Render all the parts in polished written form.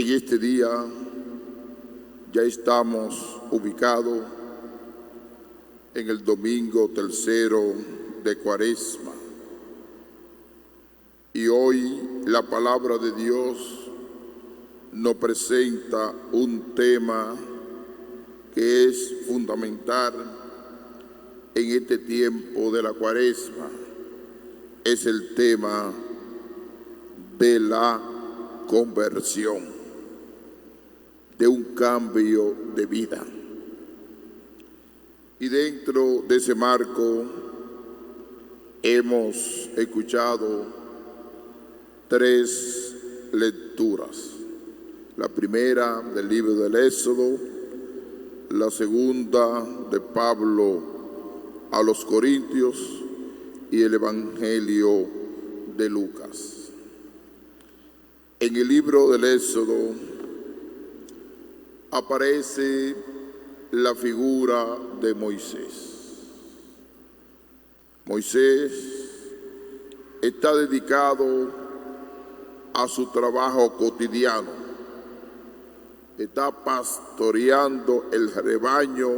En este día ya estamos ubicados en el domingo tercero de Cuaresma. Y hoy la palabra de Dios nos presenta un tema que es fundamental en este tiempo de la Cuaresma. Es el tema de la conversión, de un cambio de vida. Y dentro de ese marco hemos escuchado 3 lecturas. La primera del libro del Éxodo, la segunda de Pablo a los Corintios y el Evangelio de Lucas. En el libro del Éxodo aparece la figura de Moisés. Moisés está dedicado a su trabajo cotidiano. Está pastoreando el rebaño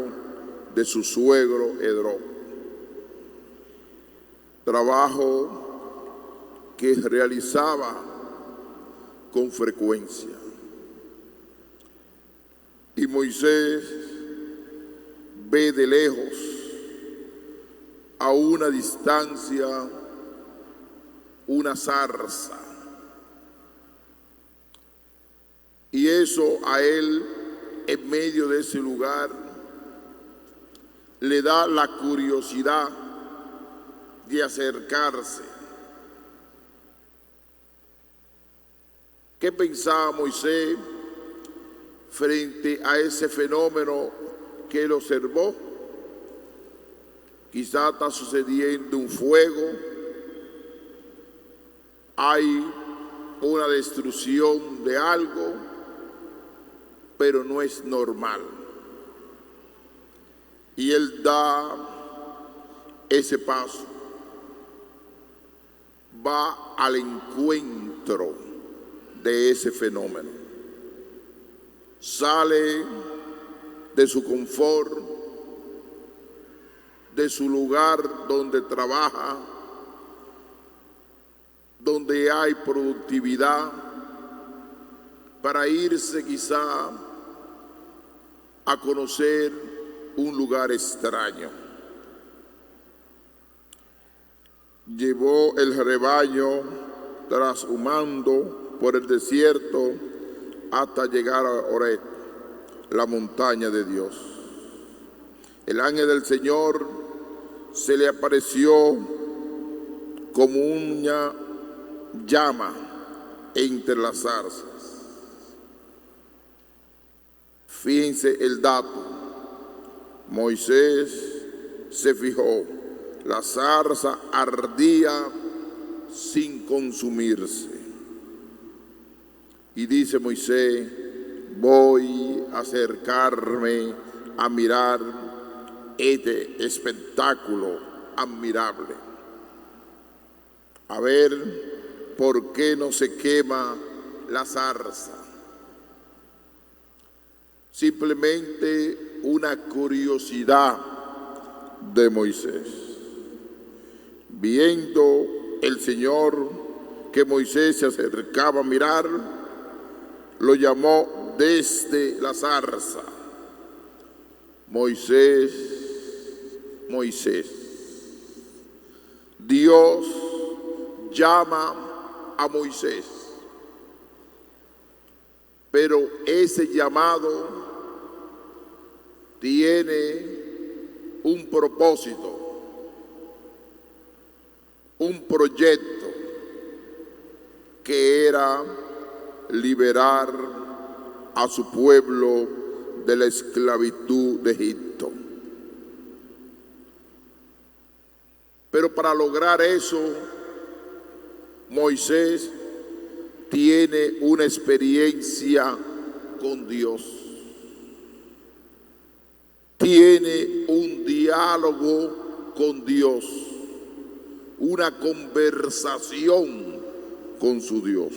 de su suegro Edrón. Trabajo que realizaba con frecuencia. Y Moisés ve de lejos, a una distancia, una zarza. Y eso a él, en medio de ese lugar, le da la curiosidad de acercarse. ¿Qué pensaba Moisés frente a ese fenómeno que él observó? Quizá está sucediendo un fuego, hay una destrucción de algo, pero no es normal. Y él da ese paso, va al encuentro de ese fenómeno. Sale de su confort, de su lugar donde trabaja, donde hay productividad, para irse quizá a conocer un lugar extraño. Llevó el rebaño trashumando por el desierto hasta llegar a Horeb, la montaña de Dios. El ángel del Señor se le apareció como una llama entre las zarzas. Fíjense el dato. Moisés se fijó, la zarza ardía sin consumirse. Y dice Moisés: voy a acercarme a mirar este espectáculo admirable, a ver por qué no se quema la zarza. Simplemente una curiosidad de Moisés. Viendo el Señor que Moisés se acercaba a mirar, lo llamó desde la zarza: Moisés, Moisés. Dios llama a Moisés, pero ese llamado tiene un propósito, un proyecto, que era liberar a su pueblo de la esclavitud de Egipto. Pero para lograr eso, Moisés tiene una experiencia con Dios. Tiene un diálogo con Dios, una conversación con su Dios.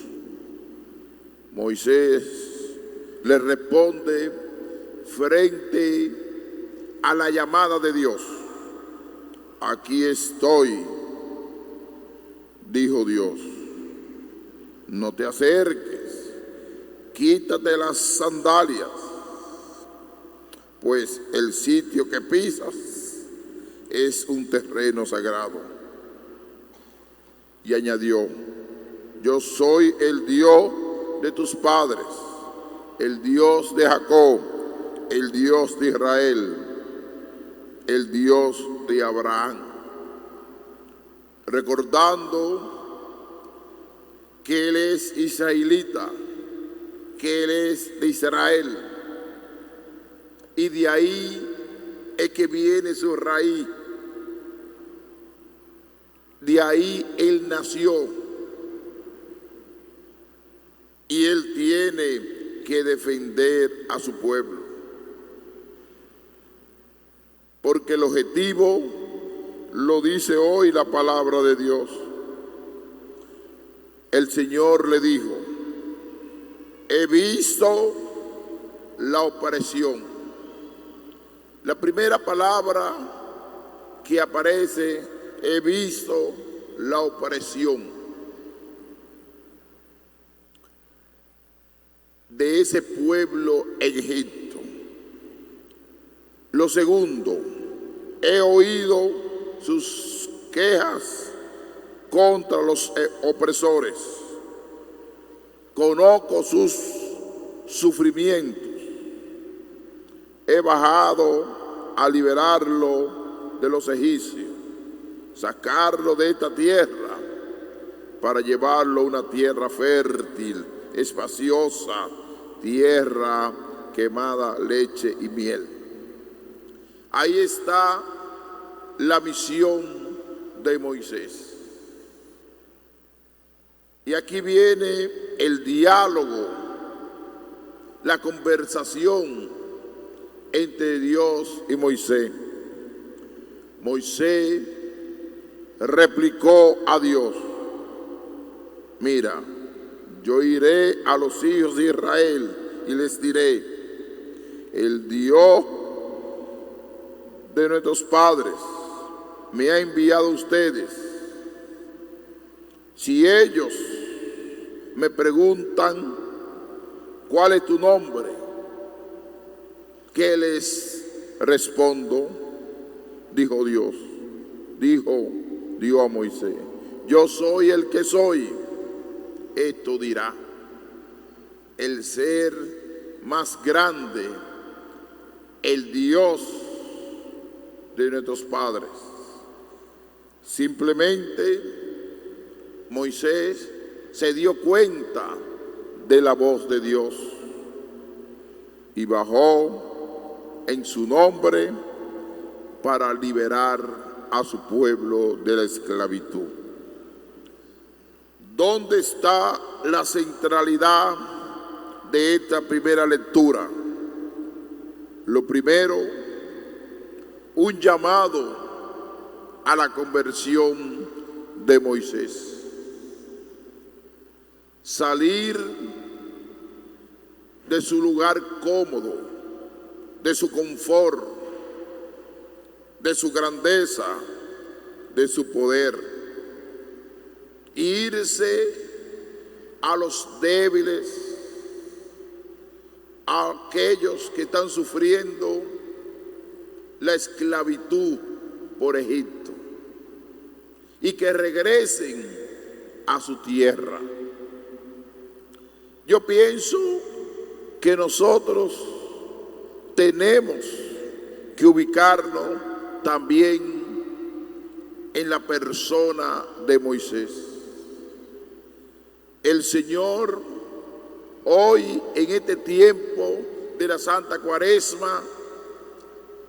Moisés le responde frente a la llamada de Dios. Aquí estoy, dijo Dios. No te acerques, quítate las sandalias, pues el sitio que pisas es un terreno sagrado. Y añadió: yo soy el Dios de tus padres, el Dios de Jacob, el Dios de Israel, el Dios de Abraham. Recordando que Él es israelita, que Él es de Israel, y de ahí es que viene su raíz, de ahí Él nació, y Él tiene que defender a su pueblo, porque el objetivo lo dice hoy la palabra de Dios. El Señor le dijo: he visto la opresión. La primera palabra que aparece: he visto la opresión de ese pueblo en Egipto. Lo segundo: he oído sus quejas contra los opresores. Conozco sus sufrimientos. He bajado a liberarlo de los egipcios, sacarlo de esta tierra para llevarlo a una tierra fértil, espaciosa, tierra quemada, leche y miel. Ahí está la misión de Moisés. Y aquí viene el diálogo, la conversación entre Dios y Moisés. Moisés replicó a Dios: mira, yo iré a los hijos de Israel y les diré: el Dios de nuestros padres me ha enviado a ustedes. Si ellos me preguntan: ¿cuál es tu nombre?, ¿qué les respondo? Dijo Dios. Dijo a Moisés: yo soy el que soy. Esto dirá el ser más grande, el Dios de nuestros padres. Simplemente Moisés se dio cuenta de la voz de Dios y bajó en su nombre para liberar a su pueblo de la esclavitud. ¿Dónde está la centralidad de esta primera lectura? Lo primero, un llamado a la conversión de Moisés. Salir de su lugar cómodo, de su confort, de su grandeza, de su poder. Irse a los débiles, a aquellos que están sufriendo la esclavitud por Egipto, y que regresen a su tierra. Yo pienso que nosotros tenemos que ubicarnos también en la persona de Moisés. El Señor hoy, en este tiempo de la Santa Cuaresma,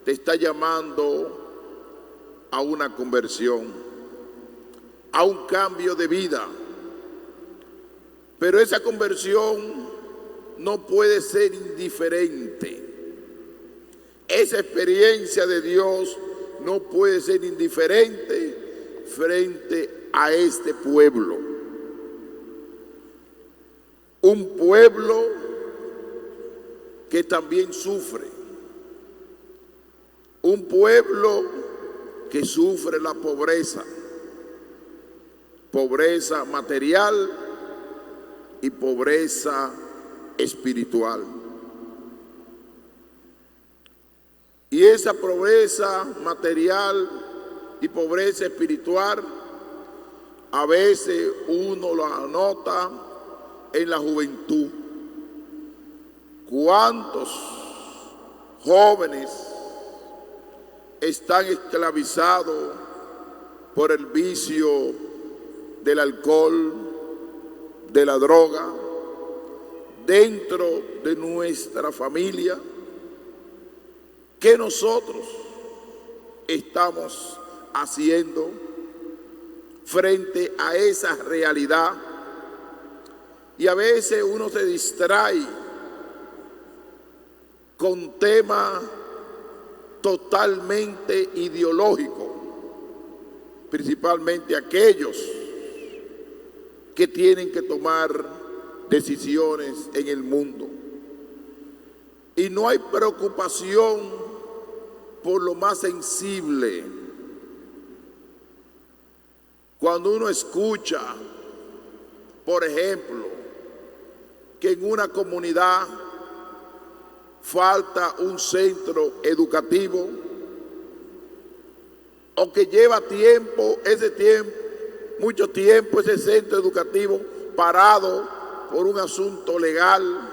te está llamando a una conversión, a un cambio de vida. Pero esa conversión no puede ser indiferente. Esa experiencia de Dios no puede ser indiferente frente a este pueblo. Un pueblo que también sufre, un pueblo que sufre la pobreza, pobreza material y pobreza espiritual. Y esa pobreza material y pobreza espiritual a veces uno la nota en la juventud. ¿Cuántos jóvenes están esclavizados por el vicio del alcohol, de la droga, dentro de nuestra familia? ¿Qué nosotros estamos haciendo frente a esa realidad? Y a veces uno se distrae con temas totalmente ideológicos, principalmente aquellos que tienen que tomar decisiones en el mundo. Y no hay preocupación por lo más sensible. Cuando uno escucha, por ejemplo, que en una comunidad falta un centro educativo, o que lleva mucho tiempo ese centro educativo parado por un asunto legal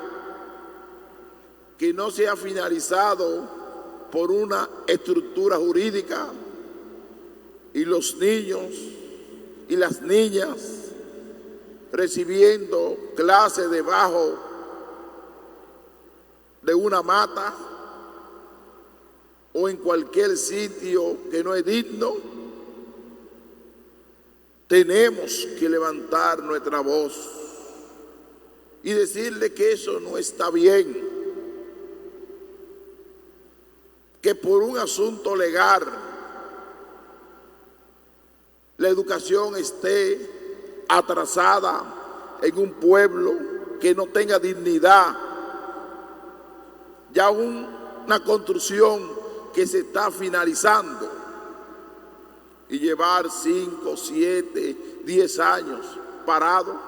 que no se ha finalizado por una estructura jurídica, y los niños y las niñas recibiendo clases debajo de una mata o en cualquier sitio que no es digno, tenemos que levantar nuestra voz y decirle que eso no está bien, que por un asunto legal la educación esté atrasada en un pueblo que no tenga dignidad. Ya una construcción que se está finalizando y llevar 5, 7, 10 años parado.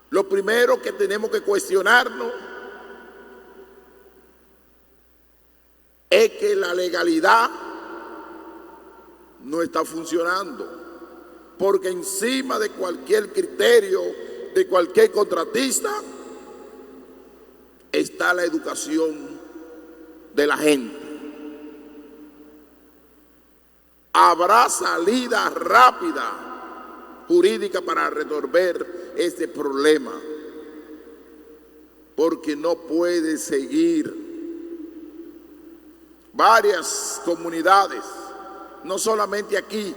Lo primero que tenemos que cuestionarnos es que la legalidad no está funcionando, porque encima de cualquier criterio de cualquier contratista está la educación de la gente. Habrá salida rápida jurídica para resolver este problema, porque no puede seguir. Varias comunidades, no solamente aquí,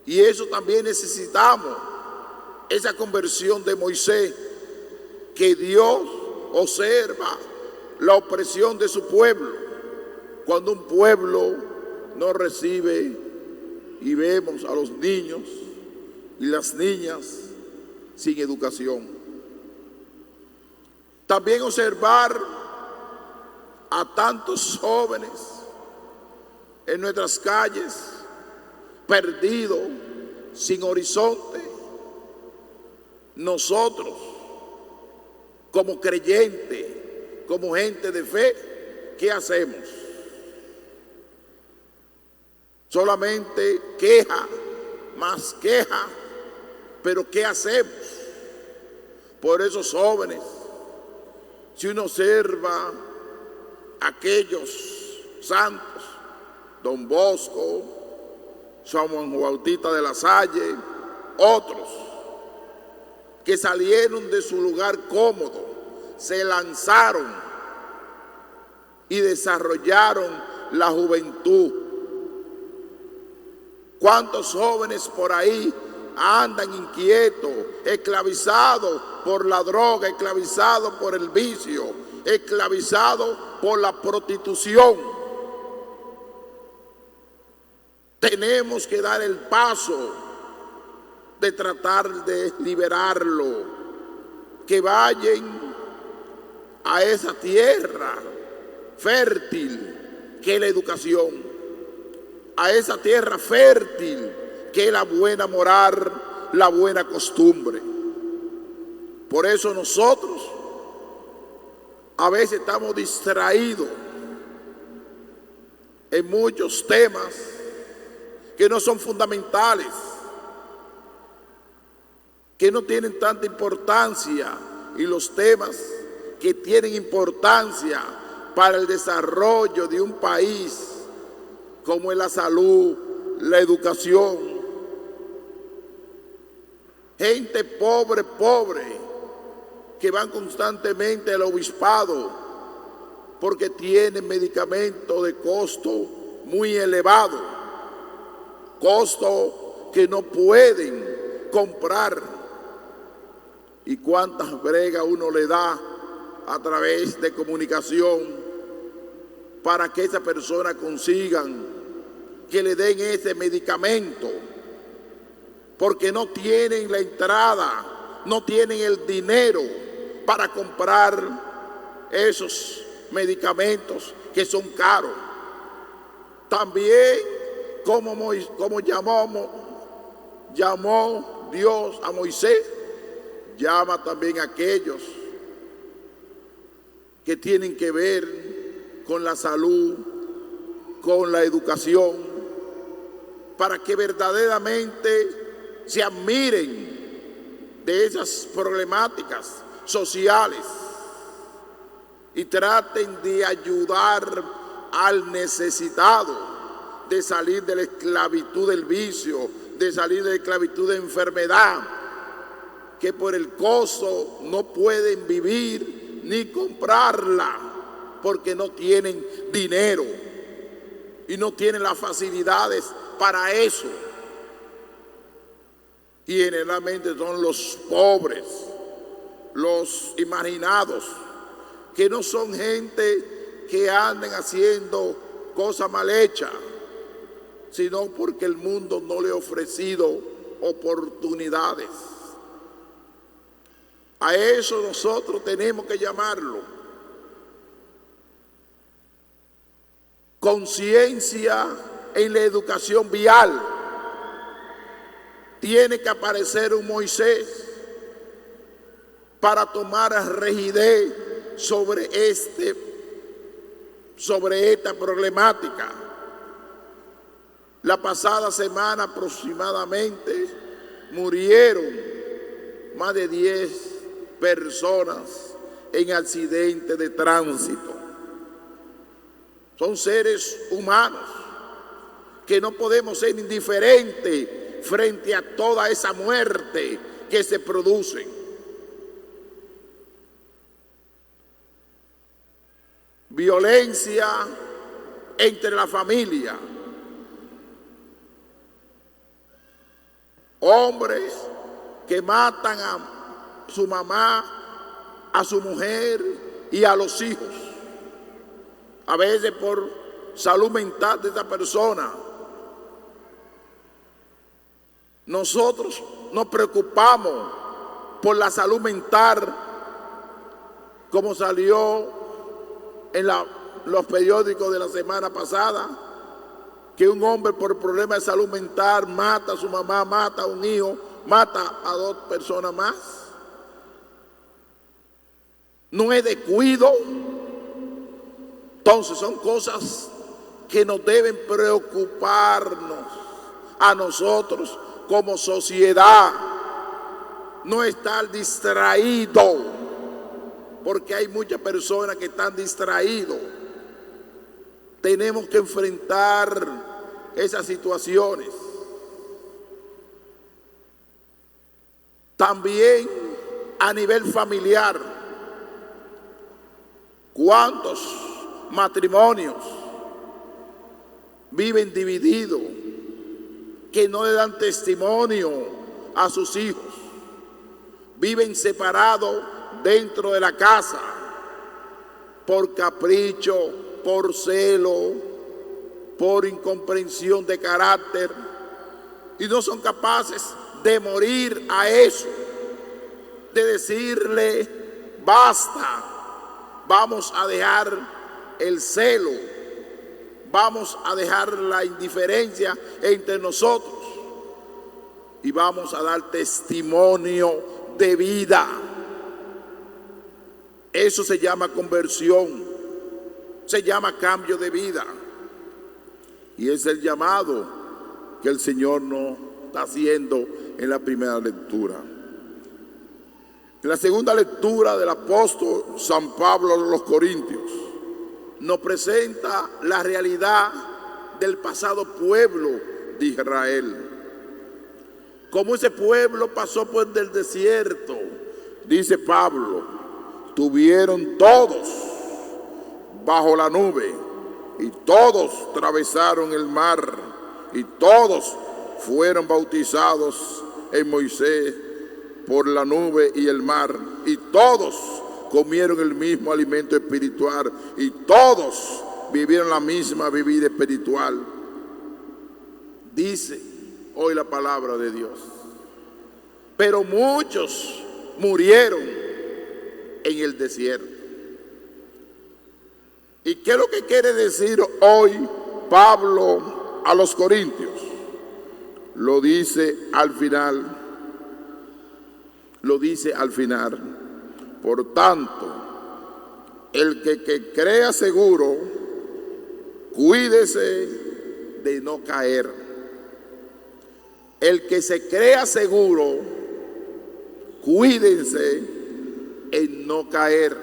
y eso también necesitamos, esa conversión de Moisés, que Dios observa la opresión de su pueblo, cuando un pueblo no recibe, y vemos a los niños y las niñas sin educación. También observar a tantos jóvenes en nuestras calles, perdidos, sin horizonte. Nosotros, como creyentes, como gente de fe, ¿qué hacemos? Solamente queja, más queja, pero ¿qué hacemos por esos jóvenes? Si uno observa aquellos santos, Don Bosco, San Juan Bautista de la Salle, otros que salieron de su lugar cómodo, se lanzaron y desarrollaron la juventud. ¿Cuántos jóvenes por ahí andan inquietos, esclavizados por la droga, esclavizados por el vicio, esclavizados por la prostitución? Tenemos que dar el paso de tratar de liberarlo, que vayan a esa tierra fértil que es la educación, a esa tierra fértil que es la buena moral, la buena costumbre. Por eso nosotros a veces estamos distraídos en muchos temas que no son fundamentales, que no tienen tanta importancia, y los temas que tienen importancia para el desarrollo de un país, como es la salud, la educación. Gente pobre, que van constantemente al obispado porque tienen medicamentos de costo muy elevado, costo que no pueden comprar. Y cuántas bregas uno le da a través de comunicación para que esa persona consigan que le den ese medicamento, porque no tienen la entrada, no tienen el dinero para comprar esos medicamentos que son caros. También como llamó Dios a Moisés, llama también a aquellos que tienen que ver con la salud, con la educación, para que verdaderamente se admiren de esas problemáticas sociales y traten de ayudar al necesitado, de salir de la esclavitud del vicio, de salir de la esclavitud de enfermedad, que por el costo no pueden vivir ni comprarla porque no tienen dinero y no tienen las facilidades para eso. Y generalmente son los pobres, los imaginados, que no son gente que anden haciendo cosas mal hechas, sino porque el mundo no le ha ofrecido oportunidades. A eso nosotros tenemos que llamarlo conciencia en la educación vial. Tiene que aparecer un Moisés para tomar rigidez sobre esta problemática. La pasada semana aproximadamente murieron más de 10 personas en accidentes de tránsito. Son seres humanos que no podemos ser indiferentes frente a toda esa muerte que se produce. Violencia entre la familia. Hombres que matan a su mamá, a su mujer y a los hijos, a veces por salud mental de esa persona. Nosotros nos preocupamos por la salud mental, como salió en los periódicos de la semana pasada, que un hombre por problemas de salud mental mata a su mamá, mata a un hijo, mata a 2 personas más. No es descuido. Entonces son cosas que nos deben preocuparnos a nosotros como sociedad. No estar distraído, porque hay muchas personas que están distraídos. Tenemos que enfrentar esas situaciones. También a nivel familiar. ¿Cuántos matrimonios viven divididos, que no le dan testimonio a sus hijos? Viven separados dentro de la casa por capricho, por celo, por incomprensión de carácter, y no son capaces de morir a eso, de decirle basta, vamos a dejar el celo, vamos a dejar la indiferencia entre nosotros y vamos a dar testimonio de vida. Eso se llama conversión, se llama cambio de vida. Y es el llamado que el Señor nos está haciendo en la primera lectura. En la segunda lectura del apóstol San Pablo a los Corintios nos presenta la realidad del pasado pueblo de Israel. Como ese pueblo pasó por el desierto, dice Pablo, tuvieron todos bajo la nube y todos atravesaron el mar y todos fueron bautizados en Moisés por la nube y el mar, y todos comieron el mismo alimento espiritual y todos vivieron la misma bebida espiritual. Dice hoy la palabra de Dios. Pero muchos murieron en el desierto. ¿Y qué es lo que quiere decir hoy Pablo a los Corintios? Lo dice al final. Lo dice al final. Por tanto, el que crea seguro, cuídese de no caer. El que se crea seguro, cuídense en no caer.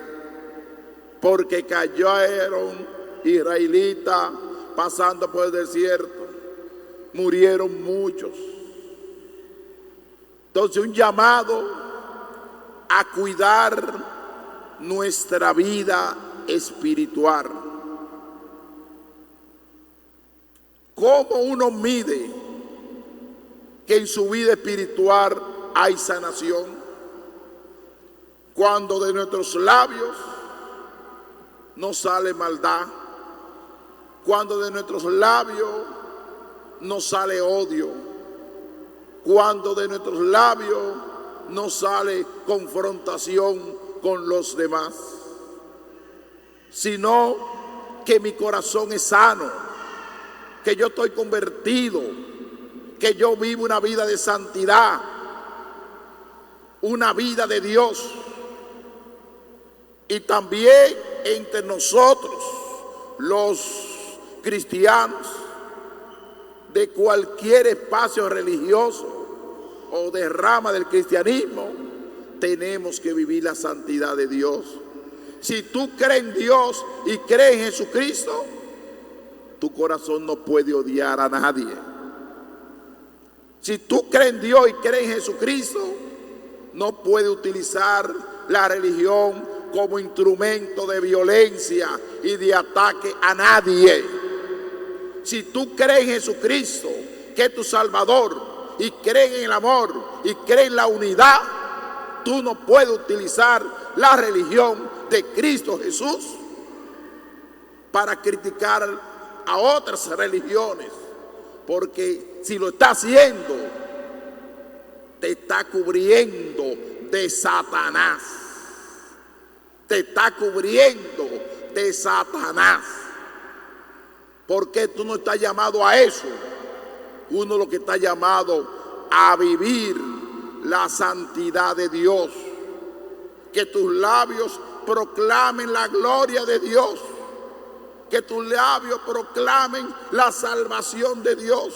Porque cayeron israelitas pasando por el desierto. Murieron muchos. Entonces, un llamado a cuidar nuestra vida espiritual. ¿Cómo uno mide que en su vida espiritual hay sanación? Cuando de nuestros labios no sale maldad, cuando de nuestros labios no sale odio, cuando de nuestros labios no sale confrontación con los demás, sino que mi corazón es sano, que yo estoy convertido, que yo vivo una vida de santidad, una vida de Dios. Y también entre nosotros, los cristianos de cualquier espacio religioso o de rama del cristianismo, tenemos que vivir la santidad de Dios. Si tú crees en Dios y crees en Jesucristo, tu corazón no puede odiar a nadie. Si tú crees en Dios y crees en Jesucristo, no puedes utilizar la religión como instrumento de violencia y de ataque a nadie. Si tú crees en Jesucristo, que es tu Salvador, y crees en el amor y crees en la unidad, tú no puedes utilizar la religión de Cristo Jesús para criticar a otras religiones, porque si lo está haciendo, te está cubriendo de Satanás. Te está cubriendo de Satanás. Porque tú no estás llamado a eso. Uno lo que está llamado a vivir la santidad de Dios. Que tus labios proclamen la gloria de Dios. Que tus labios proclamen la salvación de Dios.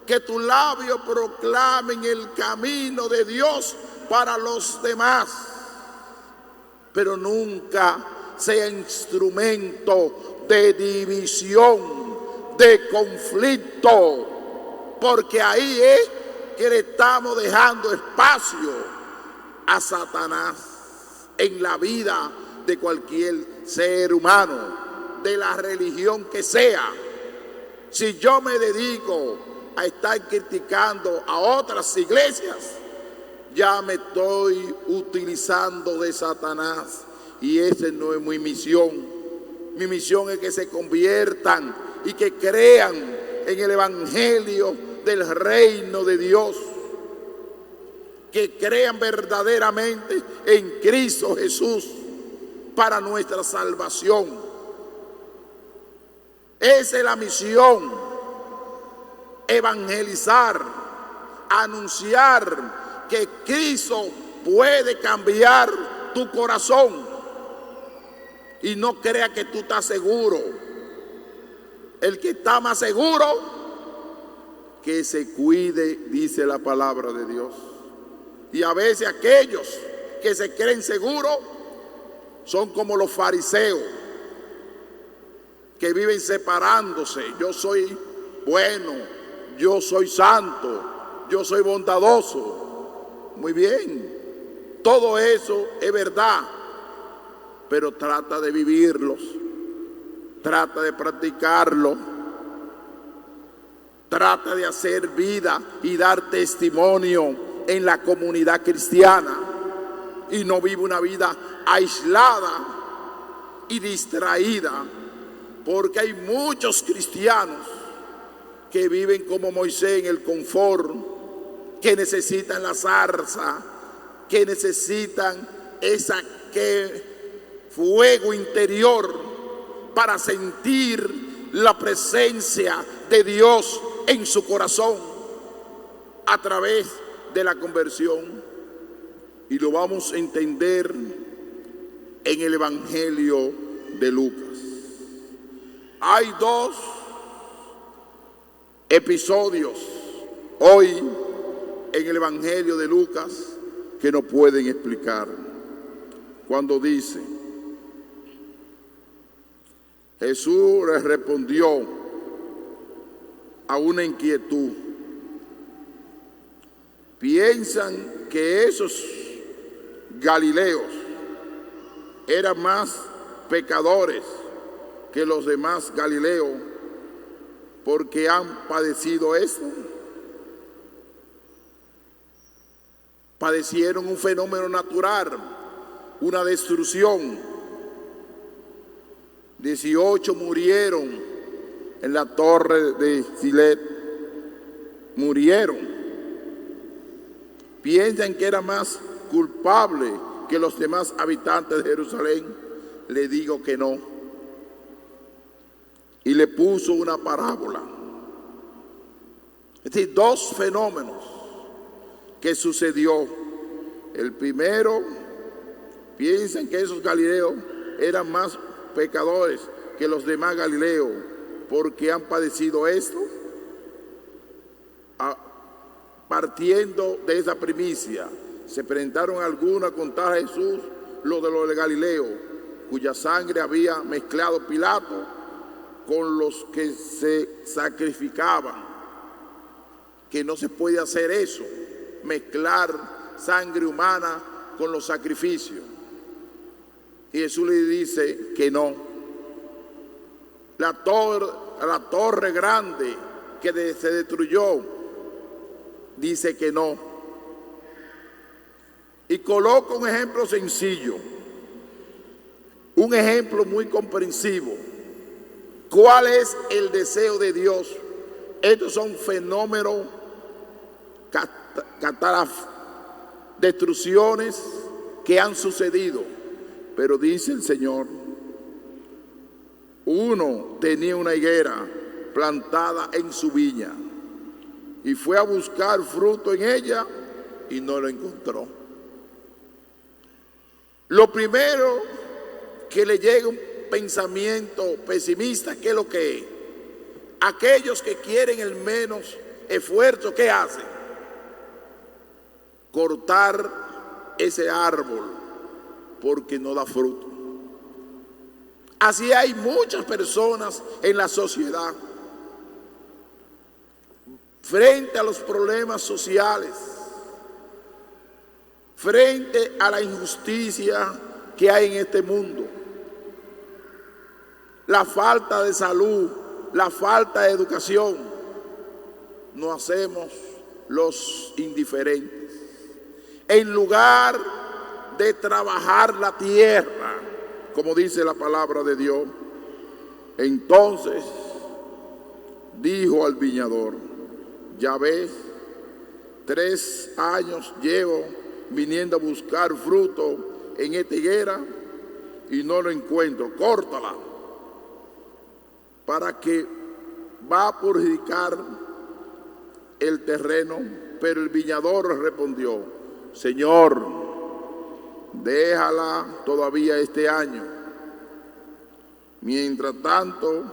Que tus labios proclamen el camino de Dios para los demás. Pero nunca sea instrumento de división, de conflicto. Porque ahí es que le estamos dejando espacio a Satanás en la vida de cualquier ser humano, de la religión que sea. Si yo me dedico a estar criticando a otras iglesias, ya me estoy utilizando de Satanás, y esa no es mi misión. Mi misión es que se conviertan y que crean en el evangelio del reino de Dios, que crean verdaderamente en Cristo Jesús, para nuestra salvación. Esa es la misión: evangelizar, anunciar que Cristo puede cambiar tu corazón. Y no crea que tú estás seguro. El que está más seguro, que se cuide, dice la palabra de Dios. Y a veces aquellos que se creen seguros son como los fariseos, que viven separándose. Yo soy bueno, yo soy santo, yo soy bondadoso. Muy bien, todo eso es verdad, pero trata de vivirlos, trata de practicarlo, trata de hacer vida y dar testimonio en la comunidad cristiana, y no vive una vida aislada y distraída, porque hay muchos cristianos que viven como Moisés en el confort, que necesitan la zarza, que necesitan fuego interior para sentir la presencia de Dios en su corazón a través de la conversión. Y lo vamos a entender en el Evangelio de Lucas. Hay dos episodios hoy en el Evangelio de Lucas que no pueden explicar. Cuando dice: Jesús les respondió a una inquietud. Piensan que esos galileos eran más pecadores que los demás galileos porque han padecido esto. Padecieron un fenómeno natural, una destrucción. 18 murieron en la torre de Siloé. Murieron. Piensan que era más culpable que los demás habitantes de Jerusalén. Le digo que no. Y le puso una parábola. Es decir, dos fenómenos que sucedió. El primero, piensan que esos galileos eran más pecadores que los demás galileos porque han padecido esto. Partiendo de esa primicia, se presentaron algunos a contar a Jesús lo de los de Galileo, cuya sangre había mezclado Pilato con los que se sacrificaban. Que no se puede hacer eso, mezclar sangre humana con los sacrificios. Y Jesús le dice que no. La torre grande que se destruyó, dice que no. Y coloca un ejemplo sencillo, un ejemplo muy comprensivo. ¿Cuál es el deseo de Dios? Estos son fenómenos, destrucciones que han sucedido. Pero dice el Señor, uno tenía una higuera plantada en su viña y fue a buscar fruto en ella y no lo encontró. Lo primero que le llega un pensamiento pesimista, ¿qué es lo que es? Aquellos que quieren el menos esfuerzo, ¿qué hacen? Cortar ese árbol porque no da fruto. Así hay muchas personas en la sociedad. Frente a los problemas sociales, frente a la injusticia que hay en este mundo, la falta de salud, la falta de educación, nos hacemos los indiferentes. En lugar de trabajar la tierra, como dice la palabra de Dios, entonces dijo al viñador: ya ves, 3 años llevo viniendo a buscar fruto en esta higuera y no lo encuentro, córtala, para que va a purificar el terreno. Pero el viñador respondió: Señor, déjala todavía este año. Mientras tanto,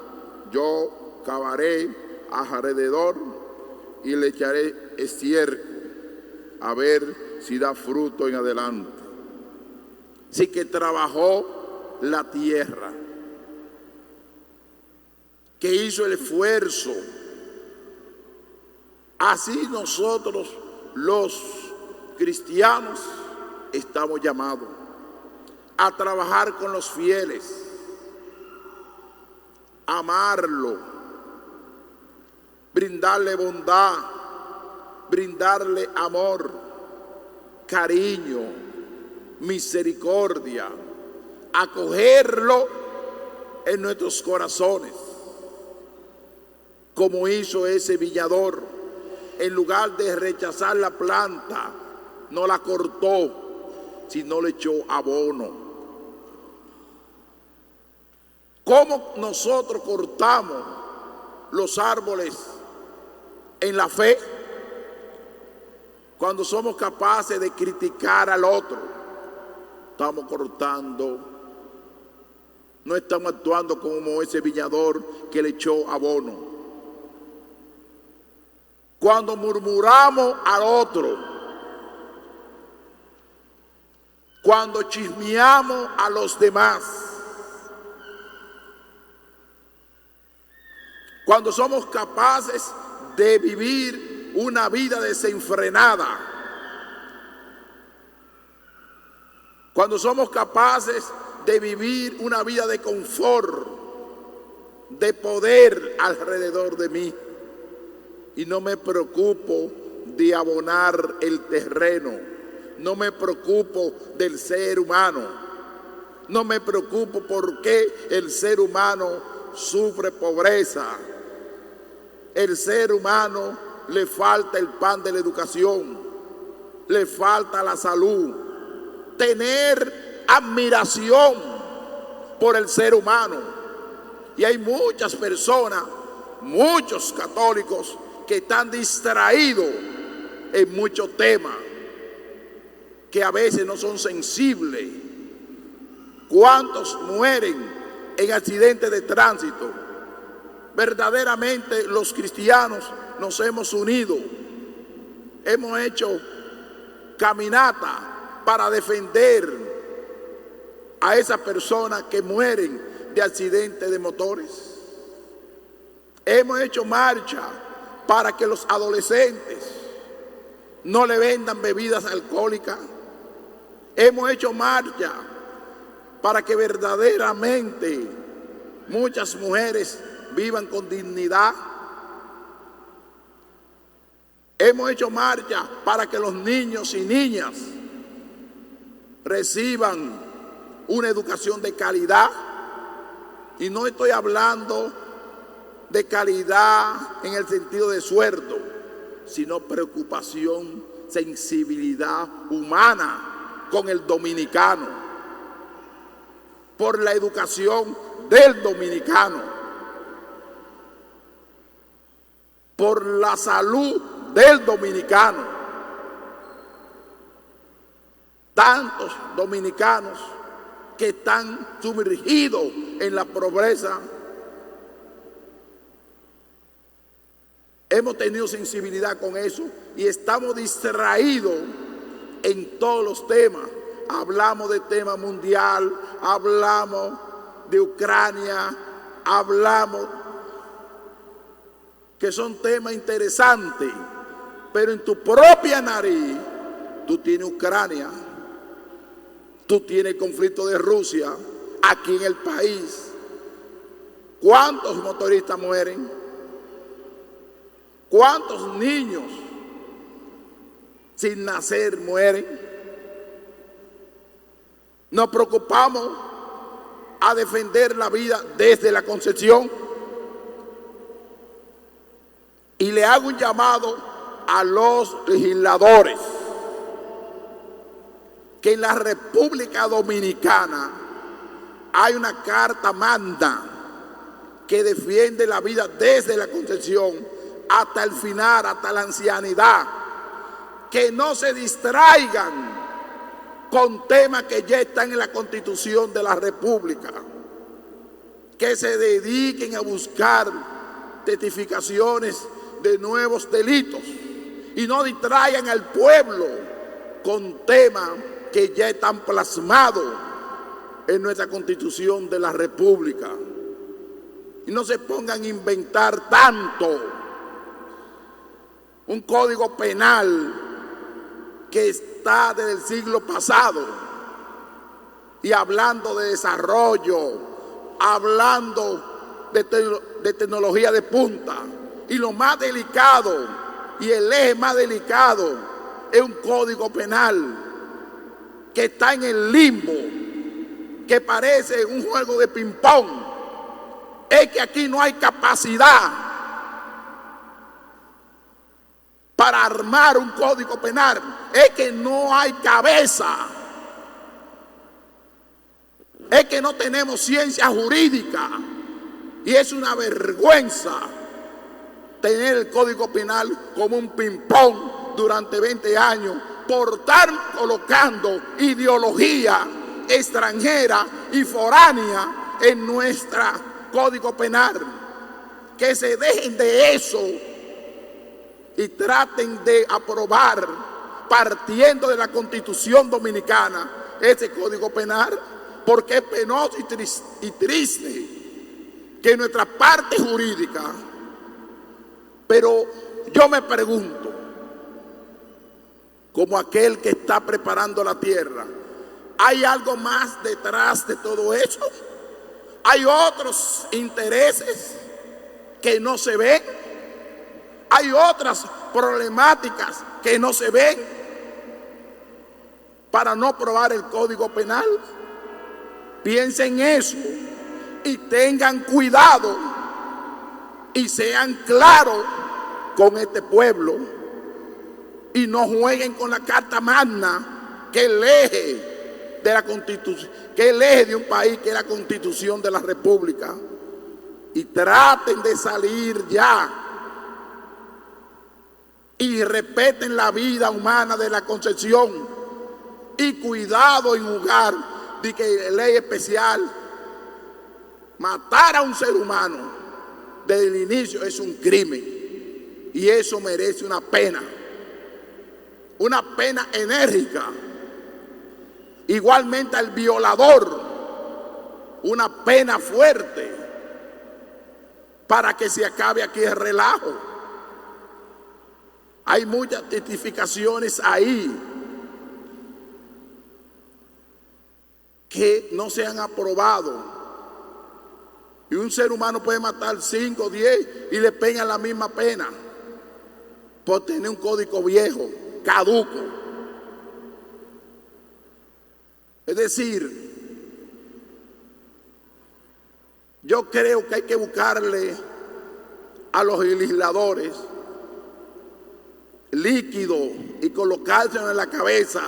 yo cavaré alrededor y le echaré estiércol, a ver si da fruto en adelante. Así que trabajó la tierra, que hizo el esfuerzo. Así nosotros, los cristianos, estamos llamados a trabajar con los fieles, amarlo, brindarle bondad, brindarle amor, cariño, misericordia, acogerlo en nuestros corazones, como hizo ese viñador. En lugar de rechazar la planta, no la cortó, sino le echó abono. ¿Cómo nosotros cortamos los árboles en la fe? Cuando somos capaces de criticar al otro, estamos cortando, no estamos actuando como ese viñador que le echó abono. Cuando murmuramos al otro, cuando chismeamos a los demás, cuando somos capaces de vivir una vida desenfrenada, cuando somos capaces de vivir una vida de confort, de poder alrededor de mí, y no me preocupo de abonar el terreno, no me preocupo del ser humano, no me preocupo por qué el ser humano sufre pobreza, el ser humano le falta el pan de la educación, le falta la salud. Tener admiración por el ser humano. Y hay muchas personas, muchos católicos, que están distraídos en muchos temas, que a veces no son sensibles. ¿Cuántos mueren en accidentes de tránsito? Verdaderamente los cristianos nos hemos unido, hemos hecho caminata para defender a esas personas que mueren de accidentes de motores. Hemos hecho marcha para que los adolescentes no le vendan bebidas alcohólicas. Hemos hecho marcha para que verdaderamente muchas mujeres vivan con dignidad. Hemos hecho marcha para que los niños y niñas reciban una educación de calidad. Y no estoy hablando de calidad en el sentido de sueldo, sino preocupación, sensibilidad humana con el dominicano, por la educación del dominicano, por la salud del dominicano. Tantos dominicanos que están sumergidos en la pobreza. Hemos tenido sensibilidad con eso y estamos distraídos en todos los temas. Hablamos de tema mundial, hablamos de Ucrania, hablamos que son temas interesantes, pero en tu propia nariz tú tienes Ucrania, tú tienes el conflicto de Rusia aquí en el país. ¿Cuántos motoristas mueren? ¿Cuántos niños sin nacer mueren? Nos preocupamos a defender la vida desde la concepción. Y le hago un llamado a los legisladores que en la República Dominicana hay una carta magna que defiende la vida desde la concepción hasta el final, hasta la ancianidad. Que no se distraigan con temas que ya están en la Constitución de la República. Que se dediquen a buscar testificaciones de nuevos delitos y no distraigan al pueblo con temas que ya están plasmados en nuestra Constitución de la República. Y no se pongan a inventar tanto un código penal que está desde el siglo pasado y hablando de desarrollo, hablando de tecnología de punta. Y lo más delicado y el eje más delicado es un código penal que está en el limbo, que parece un juego de ping-pong. Es que aquí no hay capacidad para armar un código penal. Es que no hay cabeza. Es que no tenemos ciencia jurídica. Y es una vergüenza tener el código penal como un ping-pong durante 20 años por estar colocando ideología extranjera y foránea en nuestro código penal. Que se dejen de eso y traten de aprobar, partiendo de la Constitución Dominicana, ese código penal, porque es penoso y triste que nuestra parte jurídica. Pero yo me pregunto, como aquel que está preparando la tierra, ¿hay algo más detrás de todo eso? ¿Hay otros intereses que no se ven? ¿Hay otras problemáticas que no se ven para no aprobar el Código Penal? Piensen eso y tengan cuidado y sean claros con este pueblo y no jueguen con la Carta Magna, que es el eje de la Constitución, que es el eje de un país, que es la Constitución de la República. Y traten de salir ya y respeten la vida humana de la Concepción. Y cuidado en jugar de que ley especial, matar a un ser humano desde el inicio es un crimen y eso merece una pena enérgica. Igualmente al violador, una pena fuerte para que se acabe aquí el relajo. Hay muchas testificaciones ahí que no se han aprobado. Y un ser humano puede matar 5 o 10 y le pegan la misma pena por tener un código viejo, caduco. Es decir, yo creo que hay que buscarle a los legisladores líquido y colocárselo en la cabeza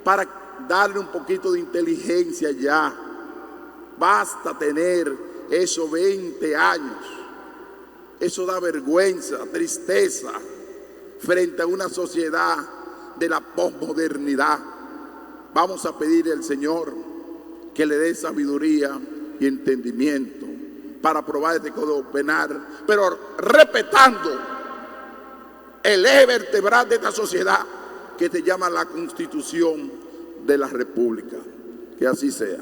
para darle un poquito de inteligencia ya. Basta tener esos 20 años. Eso da vergüenza, tristeza frente a una sociedad de la posmodernidad. Vamos a pedirle al Señor que le dé sabiduría y entendimiento para aprobar este Código Penal, pero respetando el eje vertebral de esta sociedad que se llama la Constitución de la República. Que así sea.